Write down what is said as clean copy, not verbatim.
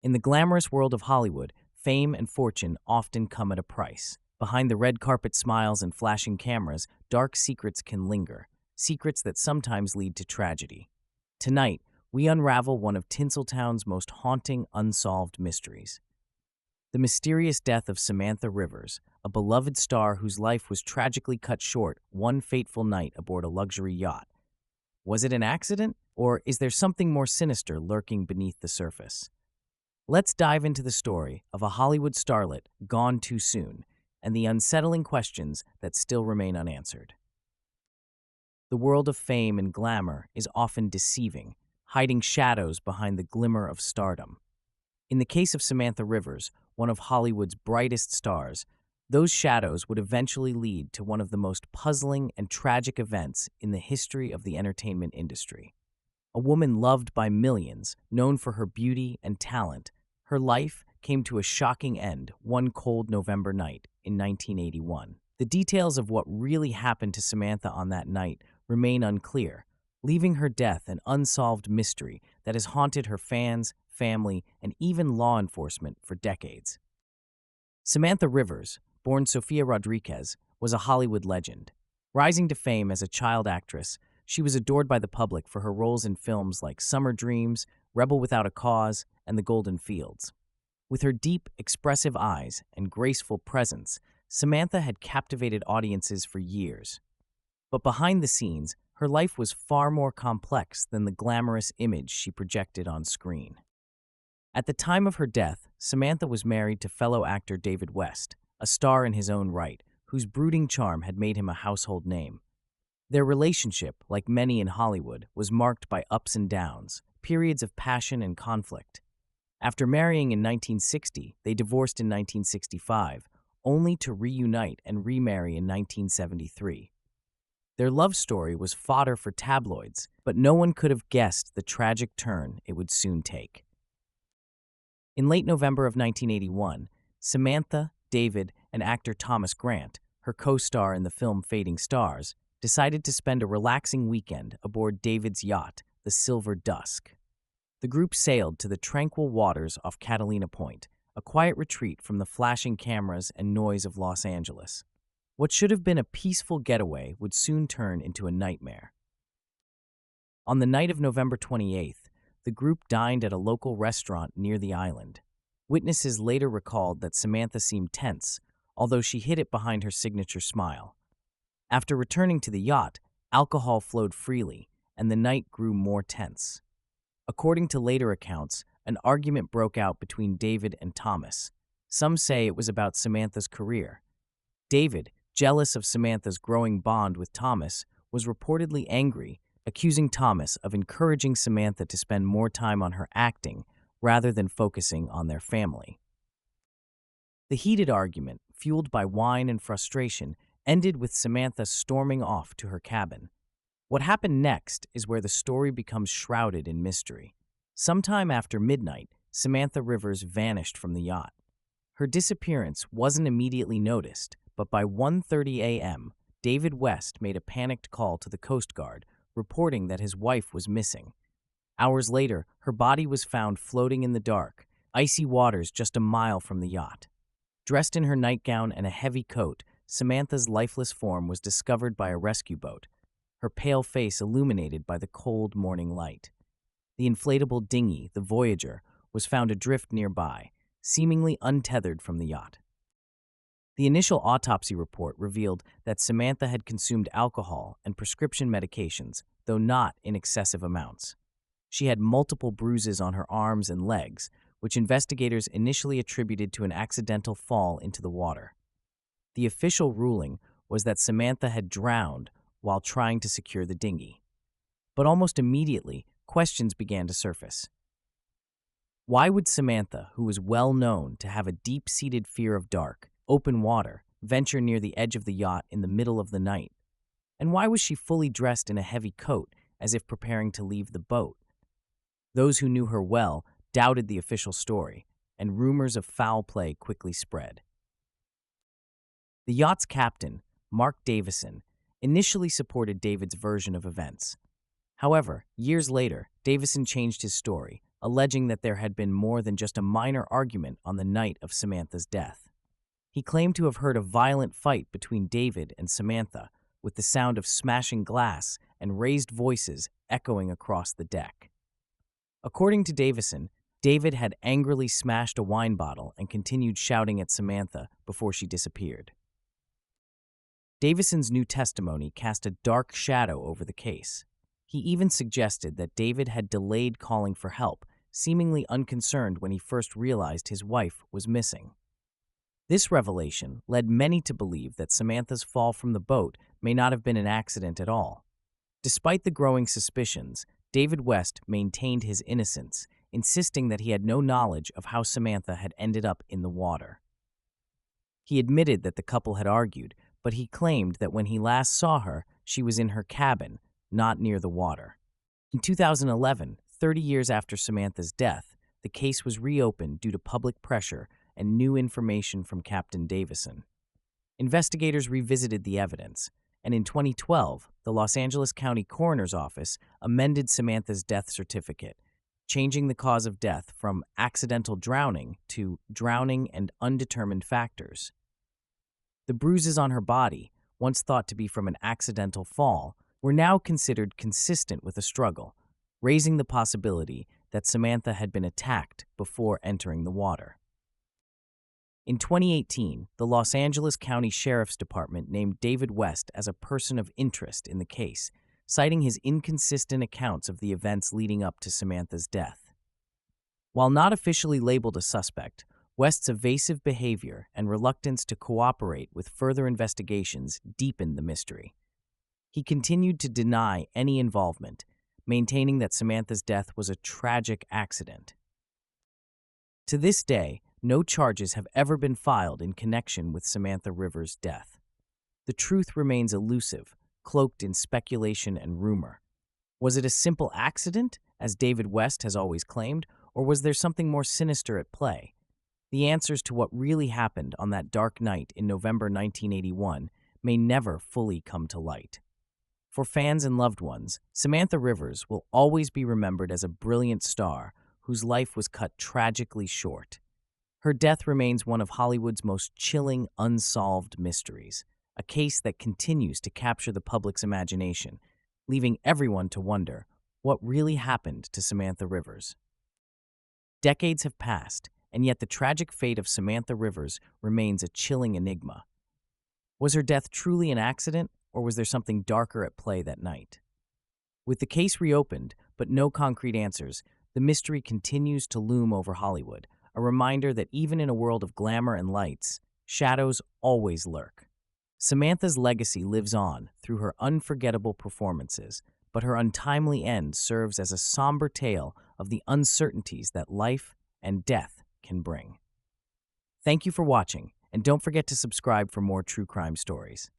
In the glamorous world of Hollywood, fame and fortune often come at a price. Behind the red carpet smiles and flashing cameras, dark secrets can linger, secrets that sometimes lead to tragedy. Tonight, we unravel one of Tinseltown's most haunting unsolved mysteries. The mysterious death of Samantha Rivers, a beloved star whose life was tragically cut short one fateful night aboard a luxury yacht. Was it an accident, or is there something more sinister lurking beneath the surface? Let's dive into the story of a Hollywood starlet gone too soon and the unsettling questions that still remain unanswered. The world of fame and glamour is often deceiving, hiding shadows behind the glimmer of stardom. In the case of Samantha Rivers, one of Hollywood's brightest stars, those shadows would eventually lead to one of the most puzzling and tragic events in the history of the entertainment industry. A woman loved by millions, known for her beauty and talent, her life came to a shocking end one cold November night in 1981. The details of what really happened to Samantha on that night remain unclear, leaving her death an unsolved mystery that has haunted her fans, family, and even law enforcement for decades. Samantha Rivers, born Sofia Rodriguez, was a Hollywood legend. Rising to fame as a child actress, she was adored by the public for her roles in films like Summer Dreams, Rebel Without a Cause, and The Golden Fields. With her deep, expressive eyes and graceful presence, Samantha had captivated audiences for years. But behind the scenes, her life was far more complex than the glamorous image she projected on screen. At the time of her death, Samantha was married to fellow actor David West, a star in his own right, whose brooding charm had made him a household name. Their relationship, like many in Hollywood, was marked by ups and downs, periods of passion and conflict. After marrying in 1960, they divorced in 1965, only to reunite and remarry in 1973. Their love story was fodder for tabloids, but no one could have guessed the tragic turn it would soon take. In late November of 1981, Samantha, David, and actor Thomas Grant, her co-star in the film Fading Stars, decided to spend a relaxing weekend aboard David's yacht, the Silver Dusk. The group sailed to the tranquil waters off Catalina Point, a quiet retreat from the flashing cameras and noise of Los Angeles. What should have been a peaceful getaway would soon turn into a nightmare. On the night of November 28th, the group dined at a local restaurant near the island. Witnesses later recalled that Samantha seemed tense, although she hid it behind her signature smile. After returning to the yacht, alcohol flowed freely, and the night grew more tense. According to later accounts, an argument broke out between David and Thomas. Some say it was about Samantha's career. David, jealous of Samantha's growing bond with Thomas, was reportedly angry, accusing Thomas of encouraging Samantha to spend more time on her acting rather than focusing on their family. The heated argument, fueled by wine and frustration, ended with Samantha storming off to her cabin. What happened next is where the story becomes shrouded in mystery. Sometime after midnight, Samantha Rivers vanished from the yacht. Her disappearance wasn't immediately noticed, but by 1:30 a.m., David West made a panicked call to the Coast Guard, reporting that his wife was missing. Hours later, her body was found floating in the dark, icy waters just a mile from the yacht. Dressed in her nightgown and a heavy coat, Samantha's lifeless form was discovered by a rescue boat, her pale face illuminated by the cold morning light. The inflatable dinghy, the Voyager, was found adrift nearby, seemingly untethered from the yacht. The initial autopsy report revealed that Samantha had consumed alcohol and prescription medications, though not in excessive amounts. She had multiple bruises on her arms and legs, which investigators initially attributed to an accidental fall into the water. The official ruling was that Samantha had drowned while trying to secure the dinghy. But almost immediately, questions began to surface. Why would Samantha, who was well known to have a deep-seated fear of dark, open water, venture near the edge of the yacht in the middle of the night? And why was she fully dressed in a heavy coat, as if preparing to leave the boat? Those who knew her well doubted the official story, and rumors of foul play quickly spread. The yacht's captain, Mark Davison, initially supported David's version of events. However, years later, Davison changed his story, alleging that there had been more than just a minor argument on the night of Samantha's death. He claimed to have heard a violent fight between David and Samantha, with the sound of smashing glass and raised voices echoing across the deck. According to Davison, David had angrily smashed a wine bottle and continued shouting at Samantha before she disappeared. Davison's new testimony cast a dark shadow over the case. He even suggested that David had delayed calling for help, seemingly unconcerned when he first realized his wife was missing. This revelation led many to believe that Samantha's fall from the boat may not have been an accident at all. Despite the growing suspicions, David West maintained his innocence, insisting that he had no knowledge of how Samantha had ended up in the water. He admitted that the couple had argued, but he claimed that when he last saw her, she was in her cabin, not near the water. In 2011, 30 years after Samantha's death, the case was reopened due to public pressure and new information from Captain Davison. Investigators revisited the evidence, and in 2012, the Los Angeles County Coroner's Office amended Samantha's death certificate, changing the cause of death from accidental drowning to drowning and undetermined factors. The bruises on her body, once thought to be from an accidental fall, were now considered consistent with a struggle, raising the possibility that Samantha had been attacked before entering the water. In 2018, the Los Angeles County Sheriff's Department named David West as a person of interest in the case, citing his inconsistent accounts of the events leading up to Samantha's death. While not officially labeled a suspect, West's evasive behavior and reluctance to cooperate with further investigations deepened the mystery. He continued to deny any involvement, maintaining that Samantha's death was a tragic accident. To this day, no charges have ever been filed in connection with Samantha Rivers' death. The truth remains elusive, cloaked in speculation and rumor. Was it a simple accident, as David West has always claimed, or was there something more sinister at play? The answers to what really happened on that dark night in November 1981 may never fully come to light. For fans and loved ones, Samantha Rivers will always be remembered as a brilliant star whose life was cut tragically short. Her death remains one of Hollywood's most chilling, unsolved mysteries, a case that continues to capture the public's imagination, leaving everyone to wonder what really happened to Samantha Rivers. Decades have passed, and yet the tragic fate of Samantha Rivers remains a chilling enigma. Was her death truly an accident, or was there something darker at play that night? With the case reopened, but no concrete answers, the mystery continues to loom over Hollywood, a reminder that even in a world of glamour and lights, shadows always lurk. Samantha's legacy lives on through her unforgettable performances, but her untimely end serves as a somber tale of the uncertainties that life and death can bring. Thank you for watching, and don't forget to subscribe for more true crime stories.